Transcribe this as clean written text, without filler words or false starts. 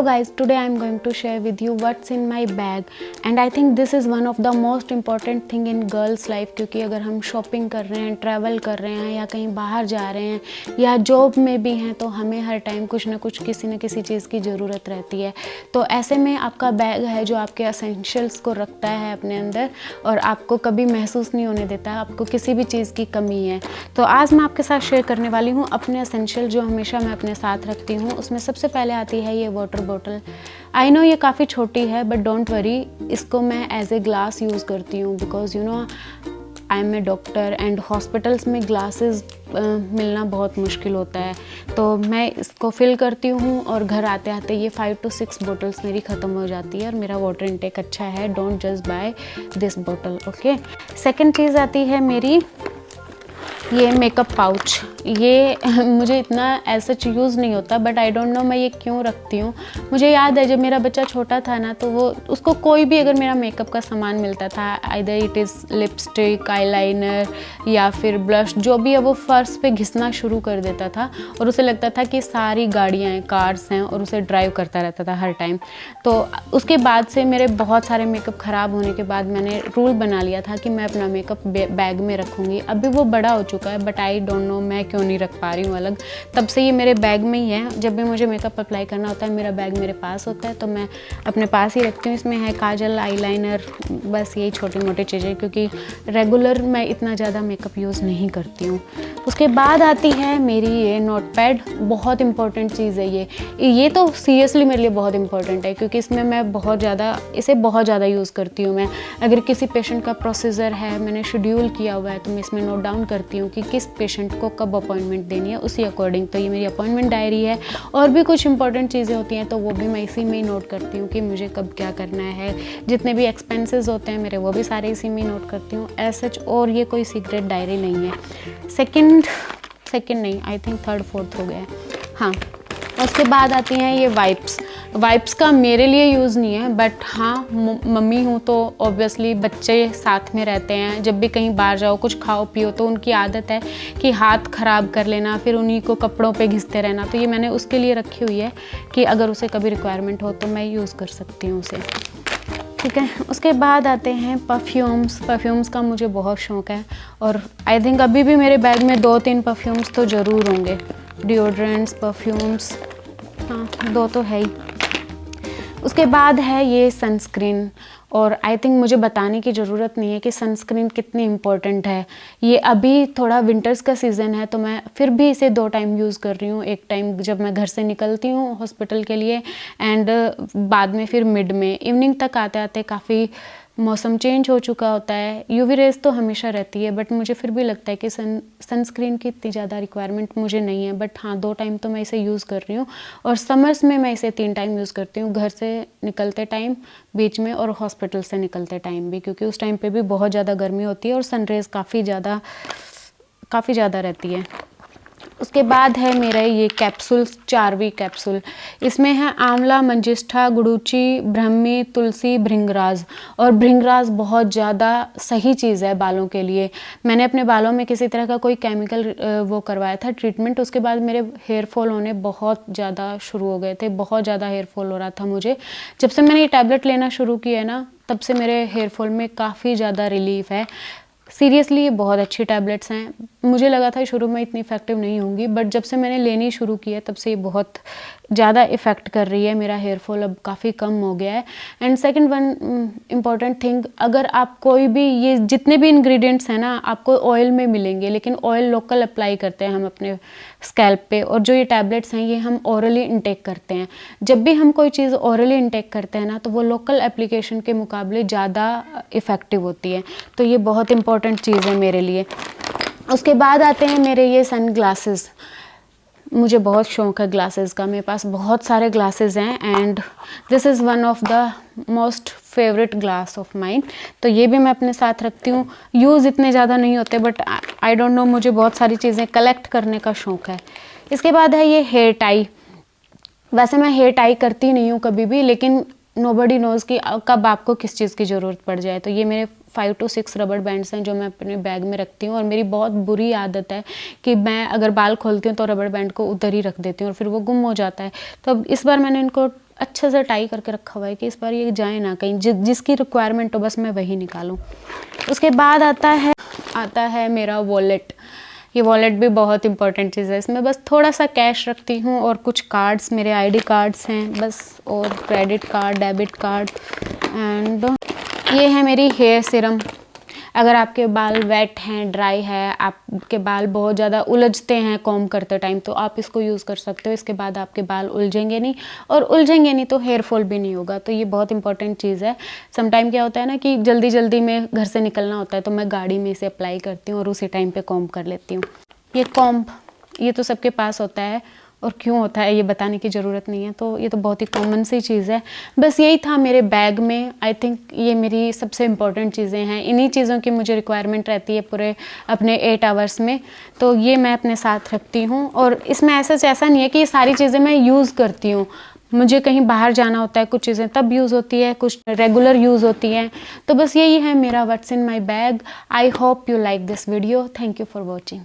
Hello guys, today I am going to share with you what's in my bag and I think this is one of the most important thing in girls life क्योंकि अगर हम shopping कर रहे हैं, travel कर रहे हैं या कहीं बाहर जा रहे हैं या जॉब में भी हैं तो हमें हर टाइम कुछ ना कुछ किसी न किसी चीज़ की ज़रूरत रहती है। तो ऐसे में आपका बैग है जो आपके एसेंशियल्स को रखता है अपने अंदर और आपको कभी महसूस नहीं होने देता आपको किसी भी चीज़ की कमी है। तो आज मैं आपके साथ शेयर करने वाली हूँ अपने एसेंशियल जो हमेशा मैं अपने साथ रखती हूँ। उसमें सबसे पहले आती है ये वाटर बॉटल। आई नो ये काफ़ी छोटी है बट डोंट वरी, इसको मैं एज ए ग्लास यूज़ करती हूँ because you know I am a doctor and hospitals में ग्लासेस मिलना बहुत मुश्किल होता है। तो मैं इसको फिल करती हूँ और घर आते आते ये 5 to 6 बॉटल्स मेरी ख़त्म हो जाती है और मेरा वाटर इनटेक अच्छा है। Don't just buy this bottle, okay. Second चीज़ आती है मेरी ये मेकअप पाउच। ये मुझे इतना ऐसा यूज़ नहीं होता बट आई डोंट नो मैं ये क्यों रखती हूँ। मुझे याद है जब मेरा बच्चा छोटा था ना तो वो उसको कोई भी अगर मेरा मेकअप का सामान मिलता था, either it is lipstick, eyeliner या फिर ब्लश, जो भी है वो फर्श पे घिसना शुरू कर देता था और उसे लगता था कि सारी गाड़ियाँ हैं, कार्स हैं और उसे ड्राइव करता रहता था हर टाइम। तो उसके बाद से मेरे बहुत सारे मेकअप ख़राब होने के बाद मैंने रूल बना लिया था कि मैं अपना मेकअप बैग में रखूँगी। अभी वो बड़ा हो चुका है बट आई डोंट नो मैं क्यों नहीं रख पा रही हूँ अलग। तब से ये मेरे बैग में ही है। जब भी मुझे मेकअप अप्लाई करना होता है मेरा बैग मेरे पास होता है तो मैं अपने पास ही रखती हूँ। इसमें है काजल, आईलाइनर, बस यही छोटी मोटी चीज़ें क्योंकि रेगुलर मैं इतना ज़्यादा मेकअप यूज़ नहीं करती हूँ। उसके बाद आती है मेरी ये नोटपैड। बहुत इंपॉर्टेंट चीज़ है ये तो सीरियसली मेरे लिए बहुत इंपॉर्टेंट है क्योंकि इसमें मैं इसे बहुत ज़्यादा यूज़ करती हूँ। मैं अगर किसी पेशेंट का प्रोसीजर है, मैंने शेड्यूल किया हुआ है तो मैं इसमें नोट डाउन करती हूँ कि किस पेशेंट को कब अपॉइंटमेंट देनी है, उसी अकॉर्डिंग। तो ये मेरी अपॉइंटमेंट डायरी है। और भी कुछ इंपॉर्टेंट चीज़ें होती हैं तो वो भी मैं इसी में ही नोट करती हूँ कि मुझे कब क्या करना है। जितने भी एक्सपेंसेस होते हैं मेरे वो भी सारे इसी में ही नोट करती हूँ एज सच। और ये कोई सीक्रेट डायरी नहीं है। सेकंड नहीं, आई थिंक थर्ड फोर्थ हो गया है। हाँ, उसके बाद आती हैं ये वाइप्स का मेरे लिए यूज़ नहीं है बट हाँ, मम्मी हूँ तो ऑब्वियसली बच्चे साथ में रहते हैं। जब भी कहीं बाहर जाओ, कुछ खाओ पियो तो उनकी आदत है कि हाथ ख़राब कर लेना, फिर उन्हीं को कपड़ों पे घिसते रहना। तो ये मैंने उसके लिए रखी हुई है कि अगर उसे कभी रिक्वायरमेंट हो तो मैं यूज़ कर सकती हूँ उसे, ठीक है। उसके बाद आते हैं परफ्यूम्स का मुझे बहुत शौक़ है और आई थिंक अभी भी मेरे बैग में 2-3 परफ्यूम्स तो ज़रूर होंगे। डिओड्रेंट्स, परफ्यूम्स, हाँ 2 तो है ही। उसके बाद है ये सनस्क्रीन और आई थिंक मुझे बताने की ज़रूरत नहीं है कि सनस्क्रीन कितनी इम्पोर्टेंट है। ये अभी थोड़ा विंटर्स का सीज़न है तो मैं फिर भी इसे 2 टाइम यूज़ कर रही हूँ। एक टाइम जब मैं घर से निकलती हूँ हॉस्पिटल के लिए एंड बाद में फिर मिड में। इवनिंग तक आते आते काफ़ी मौसम चेंज हो चुका होता है। यूवी रेज तो हमेशा रहती है बट मुझे फिर भी लगता है कि सनस्क्रीन की इतनी ज़्यादा रिक्वायरमेंट मुझे नहीं है। बट हाँ, 2 टाइम तो मैं इसे यूज़ कर रही हूँ और समर्स में मैं इसे 3 टाइम यूज़ करती हूँ। घर से निकलते टाइम, बीच में और हॉस्पिटल से निकलते टाइम भी, क्योंकि उस टाइम पे भी बहुत ज़्यादा गर्मी होती है और सनरेज़ काफ़ी ज़्यादा रहती है। उसके बाद है मेरा ये कैप्सूल्स, 4 कैप्सूल। इसमें है आंवला, मंजिष्ठा, गुड़ूची, ब्रह्मी, तुलसी, भृंगराज। और भृंगराज बहुत ज़्यादा सही चीज़ है बालों के लिए। मैंने अपने बालों में किसी तरह का कोई केमिकल वो करवाया था ट्रीटमेंट, उसके बाद मेरे हेयर फॉल होने बहुत ज़्यादा शुरू हो गए थे। बहुत ज़्यादा हेयर फॉल हो रहा था मुझे। जब से मैंने ये टैबलेट लेना शुरू किया है ना तब से मेरे हेयर फॉल में काफ़ी ज़्यादा रिलीफ है। सीरियसली ये बहुत अच्छी टैबलेट्स हैं। मुझे लगा था शुरू में इतनी इफ़ेक्टिव नहीं होंगी बट जब से मैंने लेनी शुरू की है तब से ये बहुत ज़्यादा इफ़ेक्ट कर रही है। मेरा हेयर फॉल अब काफ़ी कम हो गया है। And second one important thing, अगर आप कोई भी ये जितने भी इंग्रेडिएंट्स हैं ना आपको ऑयल में मिलेंगे, लेकिन ऑयल लोकल अप्लाई करते हैं हम अपने स्कैल्प पे और जो ये टैबलेट्स हैं ये हम ओरली इंटेक करते हैं। जब भी हम कोई चीज़ ओरली इंटेक करते हैं ना तो वो लोकल एप्लीकेशन के मुकाबले ज़्यादा इफ़ेक्टिव होती है। तो ये बहुत इंपॉर्टेंट चीज़ है मेरे लिए। उसके बाद आते हैं मेरे ये सन ग्लासेस। मुझे बहुत शौक़ है ग्लासेस का, मेरे पास बहुत सारे ग्लासेस हैं and this is one of the most favourite glass of mine. तो ये भी मैं अपने साथ रखती हूँ। यूज़ इतने ज़्यादा नहीं होते बट आई डोंट नो, मुझे बहुत सारी चीज़ें कलेक्ट करने का शौक़ है। इसके बाद है ये हेयर टाई। वैसे मैं हेयर टाई करती नहीं हूँ कभी भी, लेकिन नोबडी नोज़ कि कब आपको किस चीज़ की ज़रूरत पड़ जाए। तो ये मेरे 5 to 6 रबड़ बैंड्स हैं जो मैं अपने बैग में रखती हूँ। और मेरी बहुत बुरी आदत है कि मैं अगर बाल खोलती हूँ तो रबड़ बैंड को उधर ही रख देती हूँ और फिर वो गुम हो जाता है। तो अब इस बार मैंने इनको अच्छे से टाई करके रखा हुआ है कि इस बार ये जाए ना कहीं, जिसकी रिक्वायरमेंट हो बस मैं वही निकालूं। उसके बाद आता है मेरा वॉलेट। ये वॉलेट भी बहुत इंपॉर्टेंट चीज़ है। इसमें बस थोड़ा सा कैश रखती हूँ और कुछ कार्ड्स, मेरे आईडी कार्ड्स हैं बस, और credit card, debit card. And ये है मेरी हेयर सीरम। अगर आपके बाल वेट हैं, ड्राई है, आपके बाल बहुत ज़्यादा उलझते हैं कॉम्ब करते टाइम, तो आप इसको यूज़ कर सकते हो। इसके बाद आपके बाल उलझेंगे नहीं, और उलझेंगे नहीं तो हेयर फॉल भी नहीं होगा। तो ये बहुत इंपॉर्टेंट चीज़ है। समटाइम क्या होता है ना कि जल्दी जल्दी में घर से निकलना होता है, तो मैं गाड़ी में इसे अप्लाई करती हूँ और उसी टाइम पे कॉम्ब कर लेती हूँ। ये कॉम्ब, ये तो सबके पास होता है, और क्यों होता है ये बताने की ज़रूरत नहीं है, तो ये तो बहुत ही कॉमन सी चीज़ है। बस यही था मेरे बैग में। आई थिंक ये मेरी सबसे इम्पॉर्टेंट चीज़ें हैं। इन्हीं चीज़ों की मुझे रिक्वायरमेंट रहती है पूरे अपने 8 आवर्स में, तो ये मैं अपने साथ रखती हूँ। और इसमें ऐसा नहीं है कि ये सारी चीज़ें मैं यूज़ करती हूँ। मुझे कहीं बाहर जाना होता है, कुछ चीज़ें तब यूज़ होती है, कुछ रेगुलर यूज़ होती हैं। तो बस यही है मेरा what's in my bag. I hope you like this video. Thank you for watching.